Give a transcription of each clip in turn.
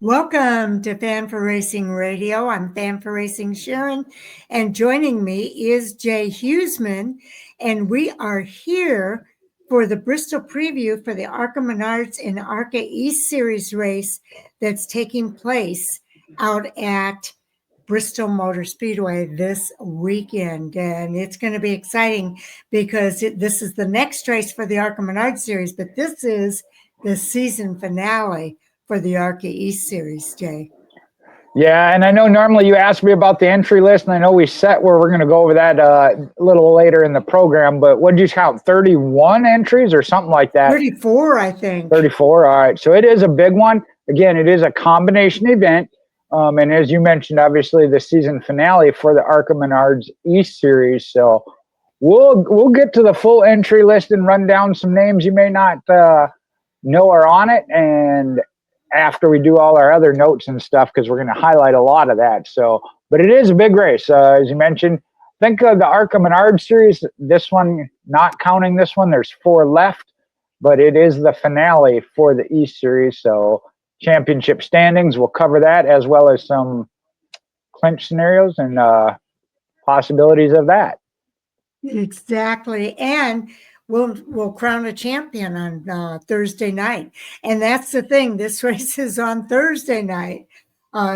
Welcome to Fan for Racing Radio. I'm Fan for Racing Sharon, and joining me is Jay Huseman, and we are here for the Bristol preview for the ARCA Menards and ARCA East Series race that's taking place out at Bristol Motor Speedway this weekend. And it's going to be exciting because this is the next race for the ARCA Menards Series, but this is the season finale for the ARCA East Series, Jay. Yeah, and I know normally you ask me about the entry list, and I know we set where we're going to go over that a little later in the program, but what did you count, 31 entries or something like that? 34, I think. 34, all right. So it is a big one. Again, it is a combination event, and as you mentioned, obviously the season finale for the ARCA Menards East Series, so we'll get to the full entry list and run down some names you may not know are on it, and after we do all our other notes and stuff, because we're going to highlight a lot of that. So, but it is a big race. As you mentioned, I think the ARCA Menards Series, this one, not counting this one, there's 4 left, but it is the finale for the East Series. So championship standings, we'll cover that, as well as some clinch scenarios and possibilities of that. Exactly. And we'll crown a champion on Thursday night. And that's the thing. This race is on Thursday night.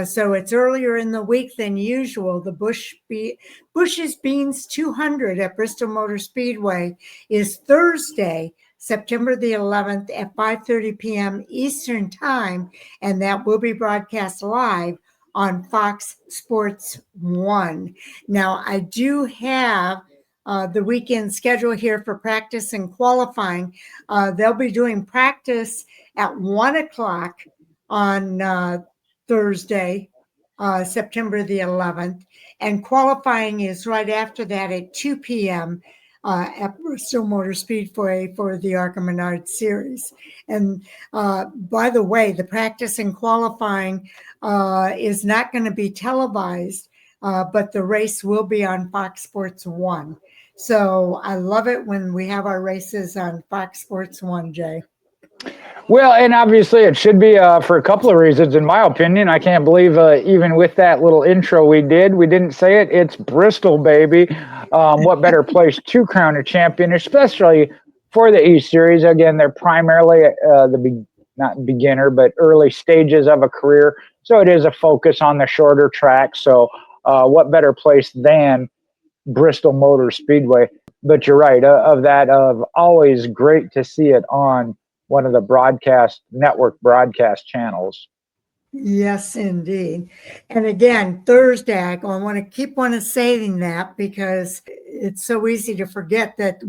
So it's earlier in the week than usual. The Bush's Beans 200 at Bristol Motor Speedway is Thursday, September the 11th at 5:30 p.m. Eastern Time. And that will be broadcast live on Fox Sports 1. Now, I do have the weekend schedule here for practice and qualifying. They'll be doing practice at 1 o'clock on Thursday, September the 11th, and qualifying is right after that at 2 p.m. At Bristol Motor Speedway for the ARCA Menards Series. And by the way, the practice and qualifying is not going to be televised, but the race will be on Fox Sports 1. So I love it when we have our races on Fox Sports 1, Jay. Well, and obviously it should be for a couple of reasons, in my opinion. I can't believe even with that little intro we didn't say it. It's Bristol, baby. What better place to crown a champion, especially for the East Series. Again, they're primarily not beginner, but early stages of a career. So it is a focus on the shorter track. So what better place than Bristol Motor Speedway? But you're right, of always great to see it on one of the network broadcast channels. Yes, indeed. And again, Thursday, I want to keep on saying that because it's so easy to forget that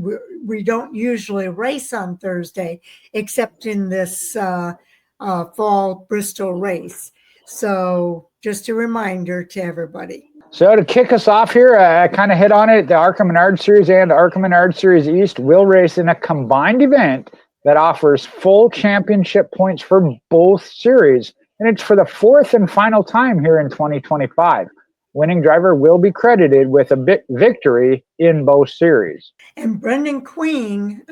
we don't usually race on Thursday, except in this fall Bristol race. So just a reminder to everybody. So to kick us off here, I kind of hit on it. The ARCA Menards Series and ARCA Menards Series East will race in a combined event that offers full championship points for both series. And it's for the 4th and final time here in 2025. Winning driver will be credited with a victory in both series. And Brendan Queen,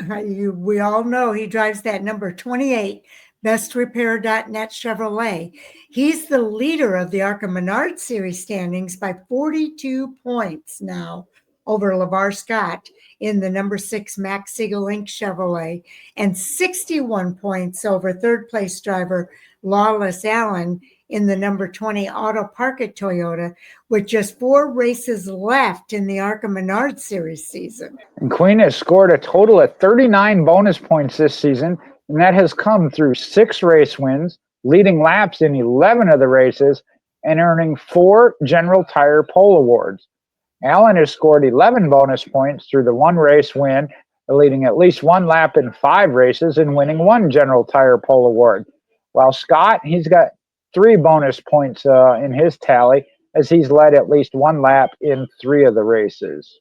we all know he drives that number 28, bestrepair.net Chevrolet. He's the leader of the ARCA Menards Series standings by 42 points now over LeVar Scott in the number 6 Max Siegel Inc. Chevrolet, and 61 points over third place driver Lawless Allen in the number 20 Auto Park Toyota, with just 4 races left in the ARCA Menards Series season. And Queen has scored a total of 39 bonus points this season, and that has come through 6 race wins, leading laps in 11 of the races, and earning 4 General Tire Pole Awards. Allen has scored 11 bonus points through the 1 race win, leading at least 1 lap in 5 races and winning 1 General Tire Pole Award. While Scott, he's got 3 bonus points in his tally, as he's led at least 1 lap in 3 of the races.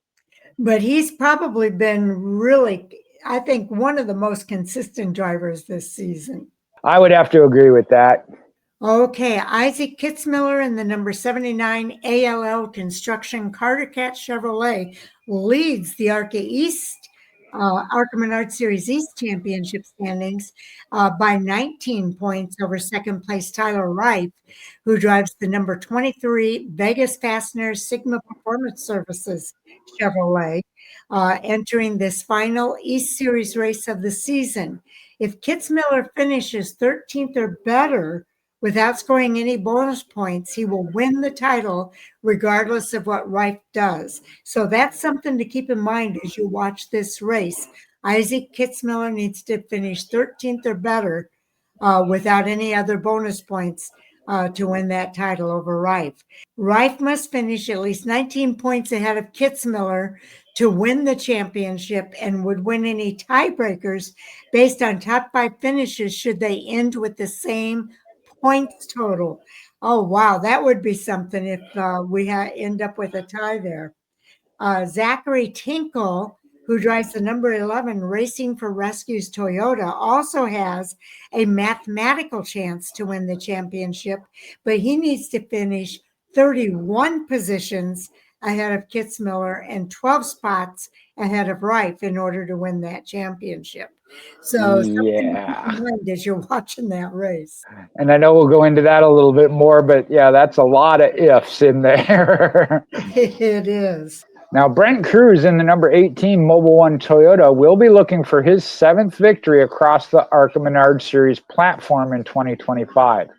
But he's probably been really, I think, one of the most consistent drivers this season. I would have to agree with that. Okay, Isaac Kitzmiller in the number 79 ALL Construction Carter Cat Chevrolet leads the ARCA East ARCA Menards Series East Championship standings by 19 points over second place Tyler Reif, who drives the number 23 Vegas Fasteners Sigma Performance Services Chevrolet, entering this final East Series race of the season. If Kitzmiller finishes 13th or better without scoring any bonus points, he will win the title regardless of what Reif does. So that's something to keep in mind as you watch this race. Isaac Kitzmiller needs to finish 13th or better without any other bonus points to win that title over Reif. Reif must finish at least 19 points ahead of Kitzmiller to win the championship and would win any tiebreakers based on top 5 finishes should they end with the same points total. Oh, wow. That would be something if we end up with a tie there. Zachary Tinkle, who drives the number 11 Racing for Rescues Toyota, also has a mathematical chance to win the championship, but he needs to finish 31 positions ahead of Kitzmiller and 12 spots ahead of Reif in order to win that championship. So something to keep in mind as you're watching that race. And I know we'll go into that a little bit more, but yeah, that's a lot of ifs in there. It is. Now, Brent Cruz in the number 18 Mobile One Toyota will be looking for his 7th victory across the ARCA Menards Series platform in 2025.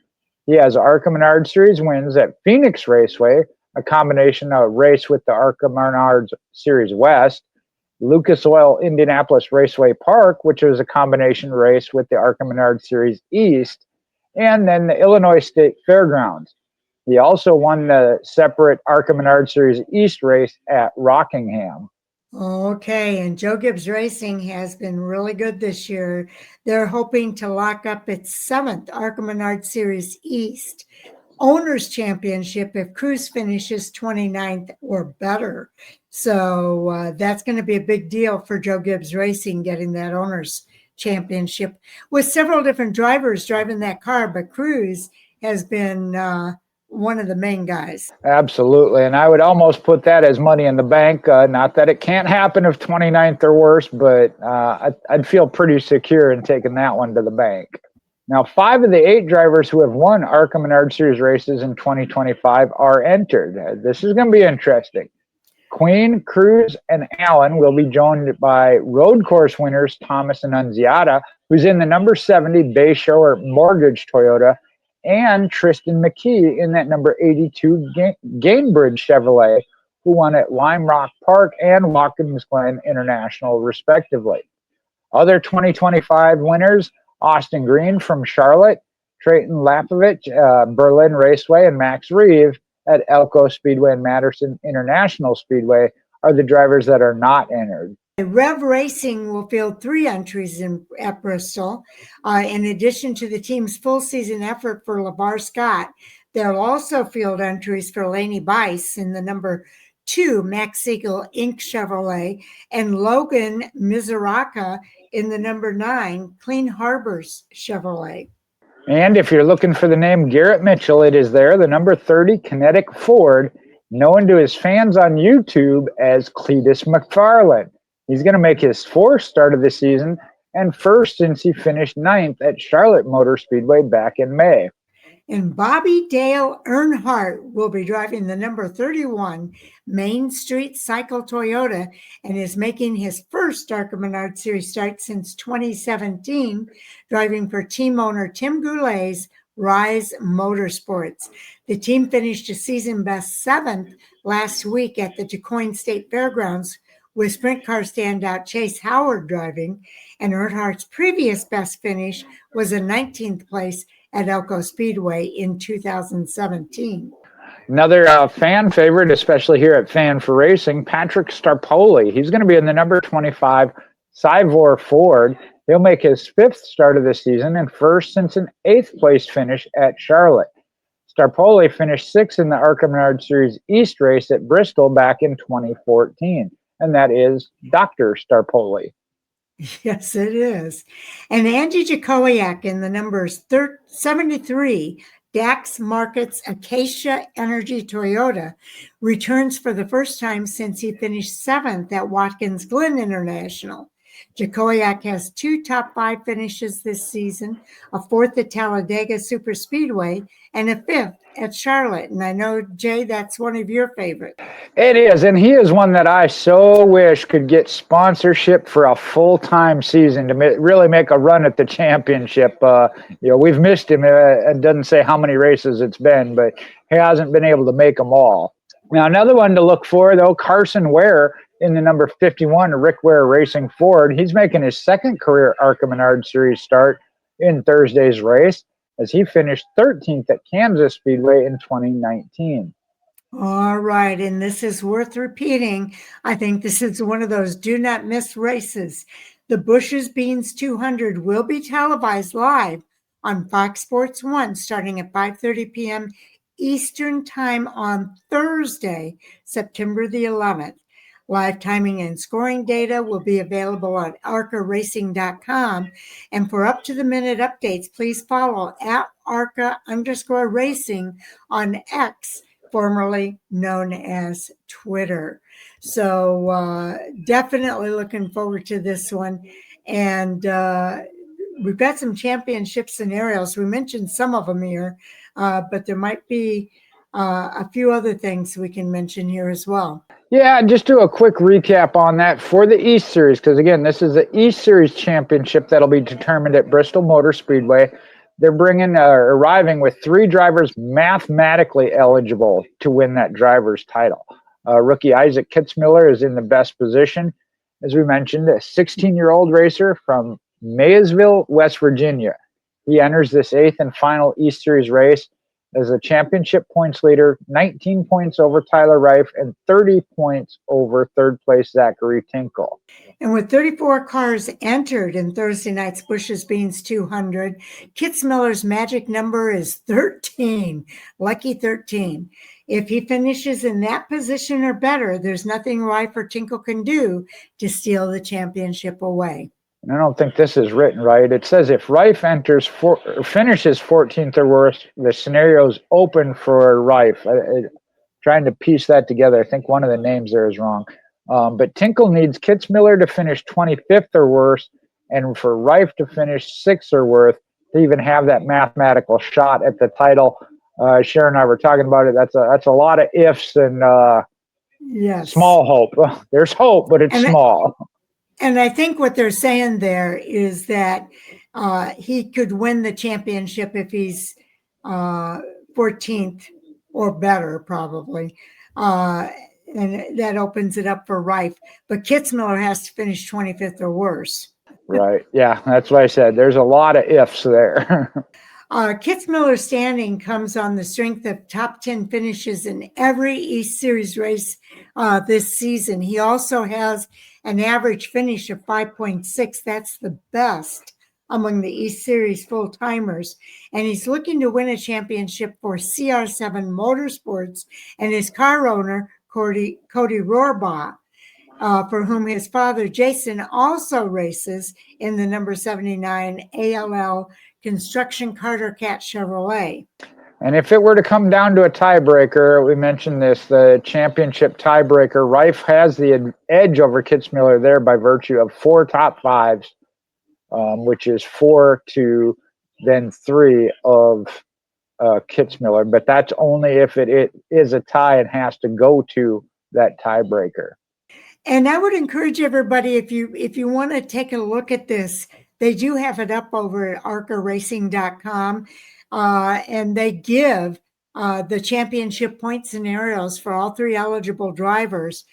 He has ARCA Menards Series wins at Phoenix Raceway, a combination of race with the ARCA Menards Series West, Lucas Oil Indianapolis Raceway Park, which was a combination race with the ARCA Menards Series East, and then the Illinois State Fairgrounds. He also won the separate ARCA Menards Series East race at Rockingham. Okay, and Joe Gibbs Racing has been really good this year. They're hoping to lock up its 7th ARCA Menards Series East Owners Championship if Cruz finishes 29th or better. So that's going to be a big deal for Joe Gibbs Racing getting that Owners Championship with several different drivers driving that car, but Cruz has been one of the main guys. Absolutely. And I would almost put that as money in the bank. Not that it can't happen if 29th or worse, but I'd feel pretty secure in taking that one to the bank. Now, 5 of the 8 drivers who have won ARCA Menards Series races in 2025 are entered. This is going to be interesting. Queen, Cruz, and Allen will be joined by road course winners Thomas Annunziata, who's in the number 70 Bayshore Mortgage Toyota, and Tristan McKee in that number 82 Gainbridge Chevrolet, who won at Lime Rock Park and Watkins Glen International, respectively. Other 2025 winners, Austin Green from Charlotte, Trayton Lapovich, Berlin Raceway, and Max Reeve at Elko Speedway and Madison International Speedway are the drivers that are not entered. Rev Racing will field 3 entries at Bristol. In addition to the team's full season effort for LeVar Scott, they'll also field entries for Laney Bice in the number 2 Max Siegel Inc. Chevrolet and Logan Mizuraka in the number 9 Clean Harbors Chevrolet. And if you're looking for the name Garrett Mitchell, it is there, the number 30 Kinetic Ford, known to his fans on YouTube as Cletus McFarland. He's going to make his 4th start of the season and first since he finished 9th at Charlotte Motor Speedway back in May. And Bobby Dale Earnhardt will be driving the number 31 Main Street Cycle Toyota and is making his first ARCA Menards Series start since 2017, driving for team owner Tim Goulet's Rise Motorsports. The team finished a season best 7th last week at the DuQuoin State Fairgrounds with sprint car standout Chase Howard driving, and Earnhardt's previous best finish was a 19th place at Elko Speedway in 2017. Another fan favorite, especially here at Fan for Racing, Patrick Starpoli. He's going to be in the number 25 Cyvor Ford. He'll make his 5th start of the season and first since an 8th place finish at Charlotte. Starpoli finished 6th in the ARCA Menards Series East race at Bristol back in 2014. And that is Dr. Starpoli. Yes, it is. And Andy Jakowiak in the numbers 73 Dax Markets Acacia Energy Toyota returns for the first time since he finished 7th at Watkins Glen International. Jakoyak has 2 top 5 finishes this season, a 4th at Talladega Super Speedway, and a 5th at Charlotte. And I know, Jay, that's one of your favorites. It is, and he is one that I so wish could get sponsorship for a full-time season to really make a run at the championship. We've missed him. It doesn't say how many races it's been, but he hasn't been able to make them all. Now, another one to look for, though, Carson Ware in the number 51, Rick Ware Racing Ford. He's making his second career ARCA Menards Series start in Thursday's race as he finished 13th at Kansas Speedway in 2019. All right, and this is worth repeating. I think this is one of those do not miss races. The Bush's Beans 200 will be televised live on Fox Sports 1 starting at 5:30 p.m. Eastern Time on Thursday, September the 11th. Live timing and scoring data will be available on arcaracing.com. And for up-to-the-minute updates, please follow at ARCA_racing on X, formerly known as Twitter. So definitely looking forward to this one. And we've got some championship scenarios. We mentioned some of them here, but there might be a few other things we can mention here as well. Yeah, just do a quick recap on that for the East Series, because again, this is the East Series championship that'll be determined at Bristol Motor Speedway. They're arriving with 3 drivers mathematically eligible to win that driver's title. Rookie Isaac Kitzmiller is in the best position. As we mentioned, a 16-year-old racer from Maysville, West Virginia. He enters this 8th and final East Series race as a championship points leader, 19 points over Tyler Reif and 30 points over third place Zachary Tinkle. And with 34 cars entered in Thursday night's Bush's Beans 200, Kitzmiller's magic number is 13, lucky 13. If he finishes in that position or better, there's nothing Reif or Tinkle can do to steal the championship away. And I don't think this is written right. It says if Reif finishes 14th or worse, the scenario's open for Reif. Trying to piece that together, I think one of the names there is wrong. But Tinkle needs Kitzmiller to finish 25th or worse, and for Reif to finish 6th or worse to even have that mathematical shot at the title. Sharon and I were talking about it. That's a lot of ifs and yes. Small hope. There's hope, but it's small. And I think what they're saying there is that he could win the championship if he's 14th or better, probably. And that opens it up for Reif. But Kitzmiller has to finish 25th or worse. Right. Yeah, that's what I said. There's a lot of ifs there. Kitzmiller's standing comes on the strength of top 10 finishes in every East Series race this season. He also has an average finish of 5.6. That's the best among the East Series full-timers. And he's looking to win a championship for CR7 Motorsports and his car owner, Cody Rohrbaugh, for whom his father, Jason, also races in the number 79 ALL Construction Carter Cat Chevrolet. And if it were to come down to a tiebreaker, we mentioned this, the championship tiebreaker, Reif has the edge over Kitzmiller there by virtue of 4 top 5s, which is 4 to then 3 of Kitzmiller. But that's only if it is a tie and has to go to that tiebreaker. And I would encourage everybody, if you want to take a look at this, they do have it up over at arcaracing.com. And they give the championship point scenarios for all 3 eligible drivers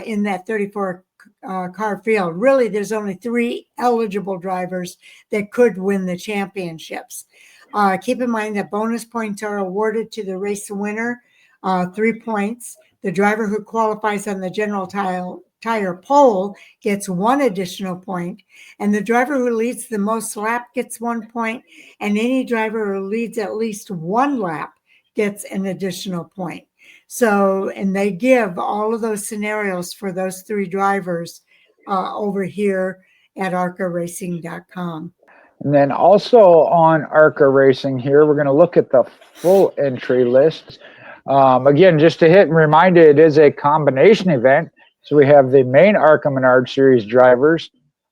in that 34 car field. Really, there's only 3 eligible drivers that could win the championships. Keep in mind that bonus points are awarded to the race winner, 3 points. The driver who qualifies on the general tire pole gets 1 additional point, and the driver who leads the most lap gets 1 point, and any driver who leads at least 1 lap gets an additional point. So, and they give all of those scenarios for those 3 drivers over here at arcaracing.com. And then also on ARCA Racing here, we're going to look at the full entry list. Again, just to hit and remind you, it is a combination event. So we have the main ARCA Menards Series drivers,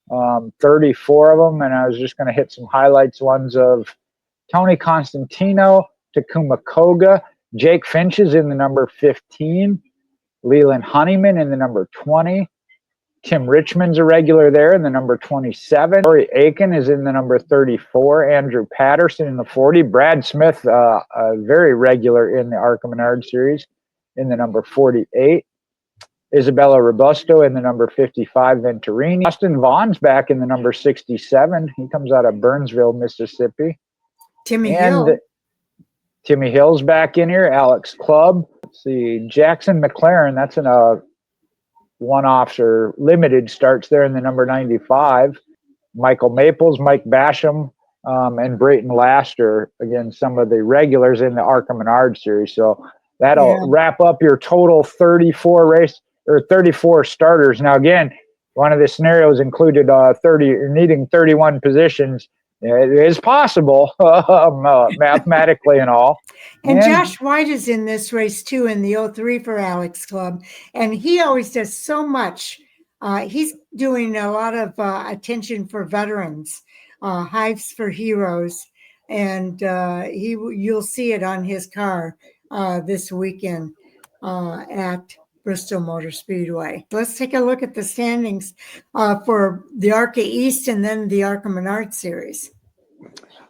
34 of them, and I was just going to hit some highlights, ones of Tony Constantino, Takuma Koga, Jake Finch is in the number 15, Leland Honeyman in the number 20, Tim Richmond's a regular there in the number 27, Corey Aiken is in the number 34, Andrew Patterson in the 40, Brad Smith, very regular in the ARCA Menards series, in the number 48, Isabella Robusto in the number 55, Venturini. Austin Vaughn's back in the number 67. He comes out of Burnsville, Mississippi. Timmy Hill. Timmy Hill's back in here. Alex Clubb. Let's see. Jackson McLaren. That's in a one-offs or limited starts there in the number 95. Michael Maples, Mike Basham, and Brayton Laster. Again, some of the regulars in the ARCA Menards series. So that'll wrap up your total 34 starters. Now, again, one of the scenarios included needing 31 positions. It is possible, mathematically and all. And Josh White is in this race too, in the 03 for Alex Clubb. And he always does so much. He's doing a lot of attention for veterans, Hives for Heroes. And you'll see it on his car this weekend at Bristol Motor Speedway. Let's take a look at the standings for the ARCA East and then the ARCA Menards series.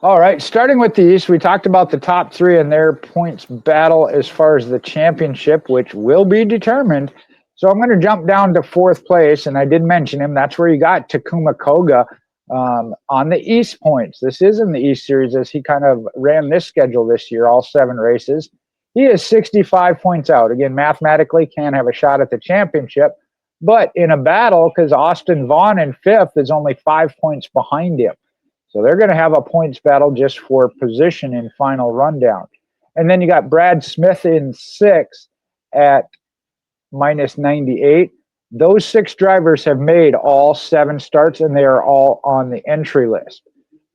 All right, starting with the East, we talked about the top three and their points battle as far as the championship, which will be determined. So I'm going to jump down to fourth place, and I did mention him. That's where you got Takuma Koga on the East points. This is in the East Series as he kind of ran this schedule this year, all 7 races. He is 65 points out. Again, mathematically can have a shot at the championship, but in a battle, because Austin Vaughn in 5th is only 5 points behind him. So they're going to have a points battle just for position in final rundown. And then you got Brad Smith in 6th at minus 98. Those 6 drivers have made all 7 starts, and they are all on the entry list.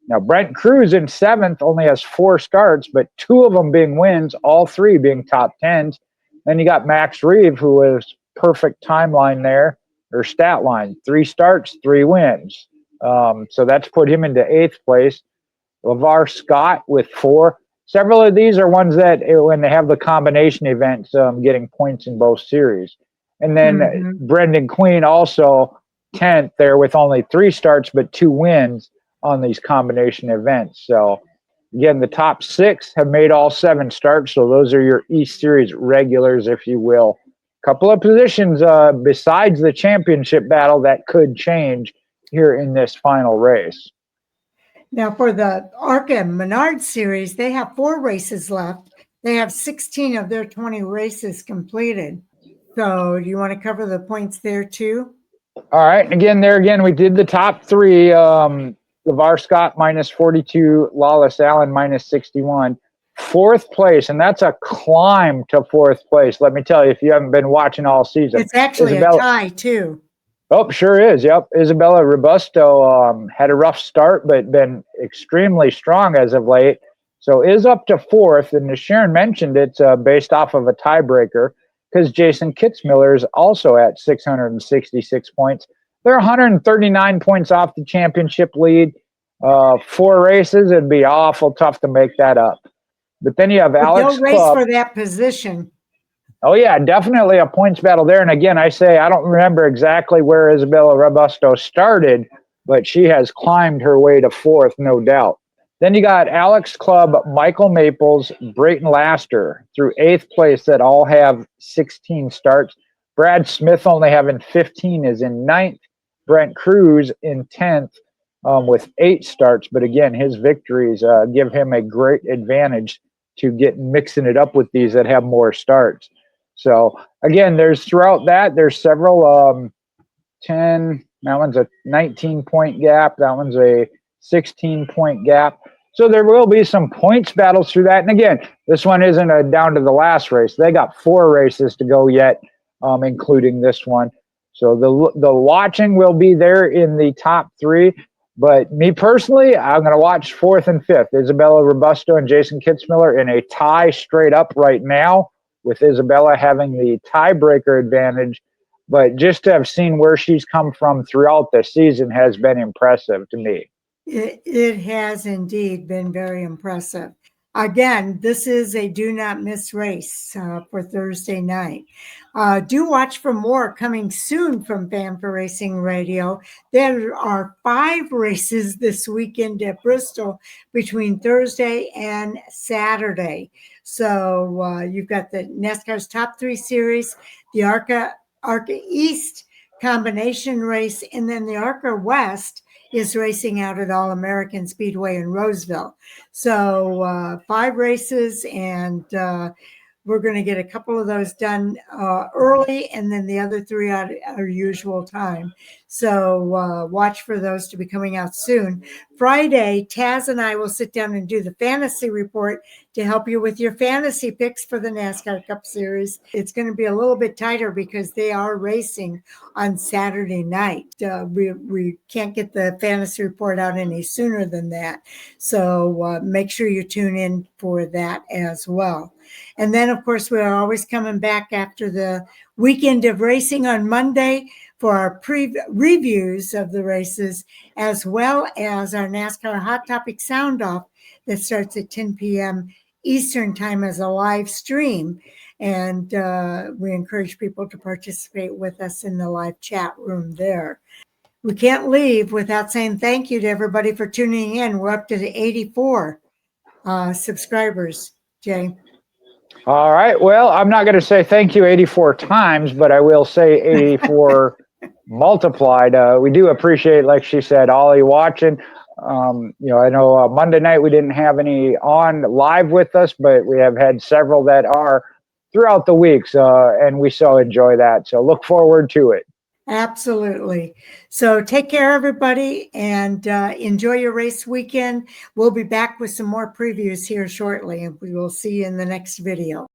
Now, Brent Cruz in 7th only has 4 starts, but 2 of them being wins, all 3 being top 10s. Then you got Max Reif, who is perfect timeline there, or stat line, 3 starts, 3 wins. So that's put him into 8th place. LeVar Scott with 4. Several of these are ones that, when they have the combination events, getting points in both series. And then Brendan Queen also 10th there with only 3 starts, but 2 wins on these combination events. So again, the top 6 have made all 7 starts. So those are your East Series regulars, if you will. A couple of positions besides the championship battle that could change here in this final race. Now for the ARCA Menards series, they have 4 races left. They have 16 of their 20 races completed. So do you want to cover the points there too? All right. Again, we did the top 3. LeVar Scott minus 42, Lawless Allen minus 61. 4th place, and that's a climb to 4th place. Let me tell you, if you haven't been watching all season. It's actually a tie too. Oh, sure is. Yep. Isabella Robusto had a rough start, but been extremely strong as of late. So is up to 4th. And as Sharon mentioned, it's based off of a tiebreaker because Jason Kitzmiller is also at 666 points. They're 139 points off the championship lead. 4 races, it'd be awful tough to make that up. But then you have Alex They'll race Clubb for that position. Oh, yeah, definitely a points battle there. And again, I don't remember exactly where Isabella Robusto started, but she has climbed her way to 4th, no doubt. Then you got Alex Clubb, Michael Maples, Brayton Laster through 8th place that all have 16 starts. Brad Smith only having 15 is in 9th. Brent Cruz in 10th with 8 starts. But again, his victories give him a great advantage to get mixing it up with these that have more starts. So again, there's several 10, that one's a 19-point gap. That one's a 16-point gap. So there will be some points battles through that. And again, this one isn't down to the last race. They got 4 races to go yet, including this one. So the watching will be there in the top 3. But me personally, I'm going to watch 4th and 5th. Isabella Robusto and Jason Kitzmiller in a tie straight up right now, with Isabella having the tiebreaker advantage but just to have seen where she's come from throughout the season has been impressive to me. It has indeed been very impressive. Again, this is a do not miss race for Thursday night. Do watch for more coming soon from Bamford Racing Radio. There are 5 races this weekend at Bristol between Thursday and Saturday. So you've got the NASCAR's Top 3 Series, the ARCA East combination race, and then the ARCA West is racing out at All American Speedway in Roseville. So 5 races, and we're going to get a couple of those done early, and then the other 3 at our usual time. So watch for those to be coming out soon. Friday, Taz and I will sit down and do the fantasy report to help you with your fantasy picks for the NASCAR Cup Series. It's going to be a little bit tighter because they are racing on Saturday night. We can't get the fantasy report out any sooner than that. So make sure you tune in for that as well. And then, of course, we're always coming back after the weekend of racing on Monday for our reviews of the races, as well as our NASCAR Hot Topic Sound Off that starts at 10 p.m. Eastern Time as a live stream. And we encourage people to participate with us in the live chat room there. We can't leave without saying thank you to everybody for tuning in. We're up to the 84 subscribers, Jay. All right. Well, I'm not going to say thank you 84 times, but I will say 84 multiplied. We do appreciate, like she said, all you watching. You know, I know Monday night we didn't have any on live with us, but we have had several that are throughout the weeks, and we so enjoy that. So look forward to it. Absolutely. So take care, everybody, and enjoy your race weekend. We'll be back with some more previews here shortly, and we will see you in the next video.